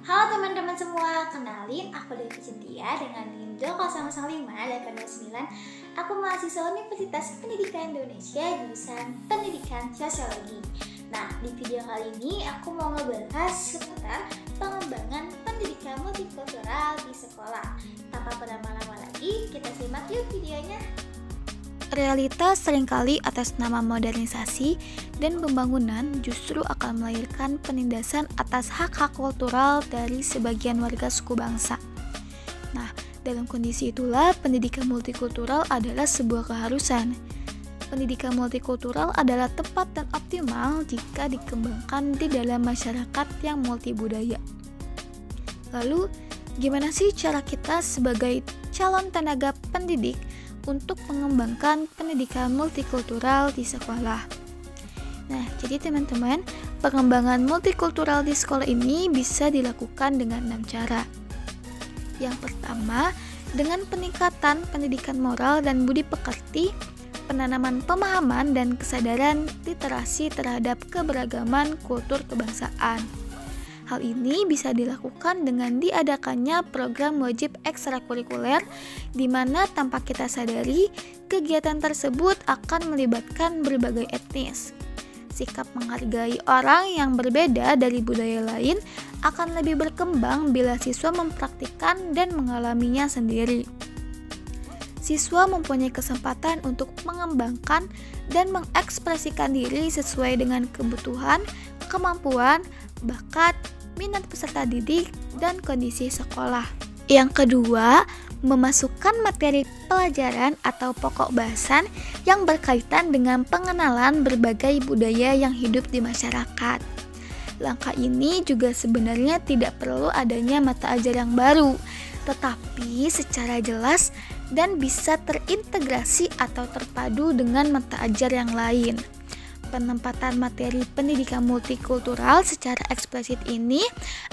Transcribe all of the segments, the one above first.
Halo teman-teman semua, kenalin aku Devi Cynthia dengan NIM 2005829. Aku mahasiswa Universitas Pendidikan Indonesia jurusan Pendidikan Sosiologi. Nah, di video kali ini aku mau ngebahas seputar pengembangan pendidikan multikultural di sekolah. Tanpa berlama-lama lagi, kita simak yuk videonya. Realitas seringkali atas nama modernisasi dan pembangunan justru akan melahirkan penindasan atas hak-hak kultural dari sebagian warga suku bangsa. Nah, dalam kondisi itulah pendidikan multikultural adalah sebuah keharusan. Pendidikan multikultural adalah tepat dan optimal jika dikembangkan di dalam masyarakat yang multibudaya. Lalu, gimana sih cara kita sebagai calon tenaga pendidik untuk mengembangkan pendidikan multikultural di sekolah? Nah, jadi teman-teman, pengembangan multikultural di sekolah ini bisa dilakukan dengan 6 cara. Yang pertama, dengan peningkatan pendidikan moral dan budi pekerti, penanaman pemahaman dan kesadaran literasi terhadap keberagaman kultur kebangsaan. Hal ini bisa dilakukan dengan diadakannya program wajib ekstrakurikuler di mana tanpa kita sadari, kegiatan tersebut akan melibatkan berbagai etnis. Sikap menghargai orang yang berbeda dari budaya lain akan lebih berkembang bila siswa mempraktikkan dan mengalaminya sendiri. Siswa mempunyai kesempatan untuk mengembangkan dan mengekspresikan diri sesuai dengan kebutuhan, kemampuan, bakat, minat peserta didik, dan kondisi sekolah. Yang kedua, memasukkan materi pelajaran atau pokok bahasan yang berkaitan dengan pengenalan berbagai budaya yang hidup di masyarakat. Langkah ini juga sebenarnya tidak perlu adanya mata ajar yang baru, tetapi secara jelas dan bisa terintegrasi atau terpadu dengan mata ajar yang lain. Penempatan materi pendidikan multikultural secara eksplisit ini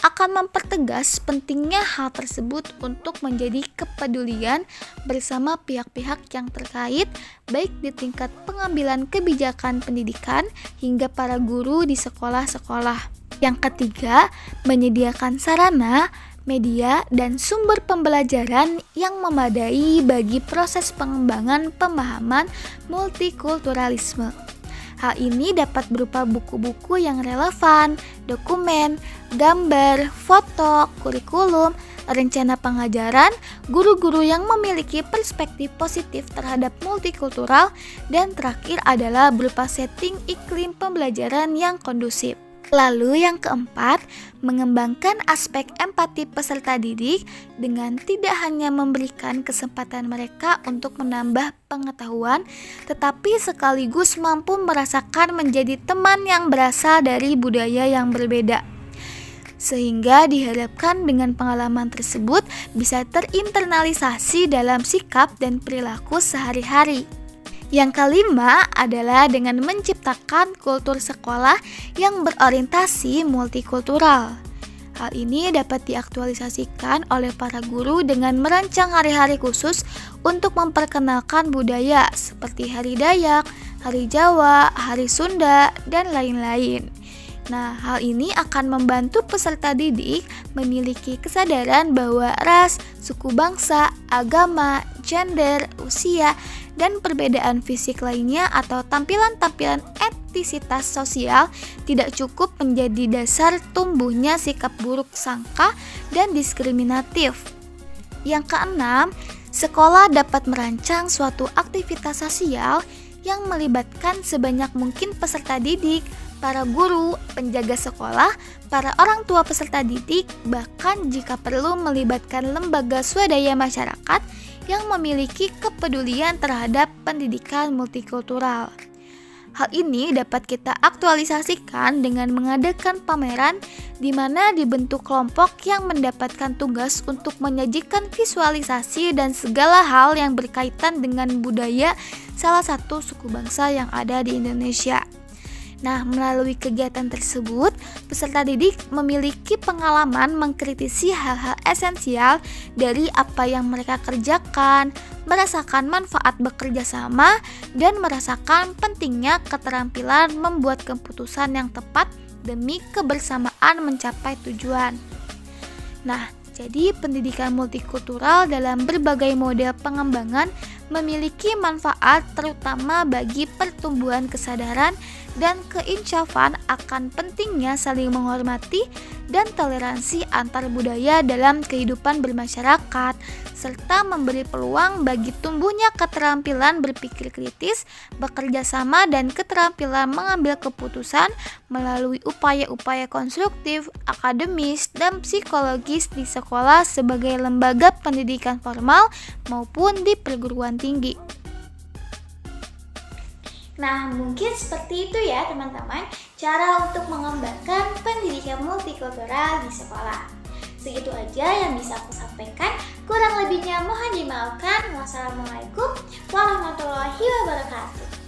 akan mempertegas pentingnya hal tersebut untuk menjadi kepedulian bersama pihak-pihak yang terkait, baik di tingkat pengambilan kebijakan pendidikan hingga para guru di sekolah-sekolah. Yang ketiga, menyediakan sarana, media, dan sumber pembelajaran yang memadai bagi proses pengembangan pemahaman multikulturalisme. Hal ini dapat berupa buku-buku yang relevan, dokumen, gambar, foto, kurikulum, rencana pengajaran, guru-guru yang memiliki perspektif positif terhadap multikultural, dan terakhir adalah berupa setting iklim pembelajaran yang kondusif. Lalu yang keempat, mengembangkan aspek empati peserta didik dengan tidak hanya memberikan kesempatan mereka untuk menambah pengetahuan, tetapi sekaligus mampu merasakan menjadi teman yang berasal dari budaya yang berbeda. Sehingga diharapkan dengan pengalaman tersebut bisa terinternalisasi dalam sikap dan perilaku sehari-hari. Yang kelima adalah dengan menciptakan kultur sekolah yang berorientasi multikultural. Hal ini dapat diaktualisasikan oleh para guru dengan merancang hari-hari khusus untuk memperkenalkan budaya seperti Hari Dayak, Hari Jawa, Hari Sunda, dan lain-lain. Nah, hal ini akan membantu peserta didik memiliki kesadaran bahwa ras, suku bangsa, agama, gender, usia, dan perbedaan fisik lainnya atau tampilan-tampilan etnisitas sosial tidak cukup menjadi dasar tumbuhnya sikap buruk sangka dan diskriminatif. Yang keenam, sekolah dapat merancang suatu aktivitas sosial yang melibatkan sebanyak mungkin peserta didik, para guru, penjaga sekolah, para orang tua peserta didik, bahkan jika perlu melibatkan lembaga swadaya masyarakat yang memiliki kepedulian terhadap pendidikan multikultural. Hal ini dapat kita aktualisasikan dengan mengadakan pameran di mana dibentuk kelompok yang mendapatkan tugas untuk menyajikan visualisasi dan segala hal yang berkaitan dengan budaya salah satu suku bangsa yang ada di Indonesia. Nah, melalui kegiatan tersebut, peserta didik memiliki pengalaman mengkritisi hal-hal esensial dari apa yang mereka kerjakan, merasakan manfaat bekerja sama, dan merasakan pentingnya keterampilan membuat keputusan yang tepat demi kebersamaan mencapai tujuan. Nah, jadi pendidikan multikultural dalam berbagai model pengembangan memiliki manfaat terutama bagi pertumbuhan kesadaran dan keinsafan akan pentingnya saling menghormati dan toleransi antar budaya dalam kehidupan bermasyarakat, serta memberi peluang bagi tumbuhnya keterampilan berpikir kritis, bekerja sama, dan keterampilan mengambil keputusan melalui upaya-upaya konstruktif, akademis, dan psikologis di sekolah sebagai lembaga pendidikan formal maupun di perguruan tinggi. Nah, mungkin seperti itu ya teman-teman, cara untuk mengembangkan pendidikan multikultural di sekolah. Segitu aja yang bisa aku sampaikan, kurang lebihnya mohon dimaafkan. Wassalamualaikum warahmatullahi wabarakatuh.